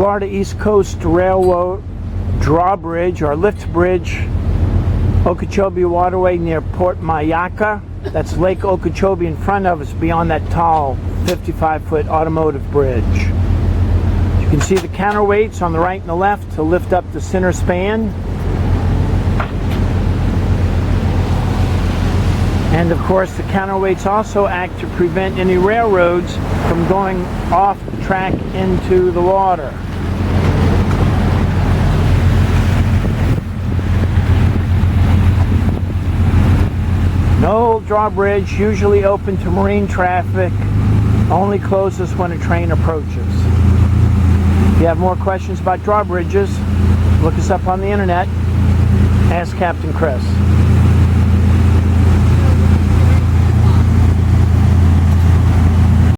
Florida East Coast Railroad Drawbridge or Lift Bridge, Okeechobee Waterway near Port Mayaca. That's Lake Okeechobee in front of us beyond that tall 55-foot automotive bridge. You can see the counterweights on the right and the left to lift up the center span. And of course the counterweights also act to prevent any railroads from going off track into the water. An old drawbridge, usually open to marine traffic, only closes when a train approaches. If you have more questions about drawbridges, look us up on the internet. Ask Captain Chris.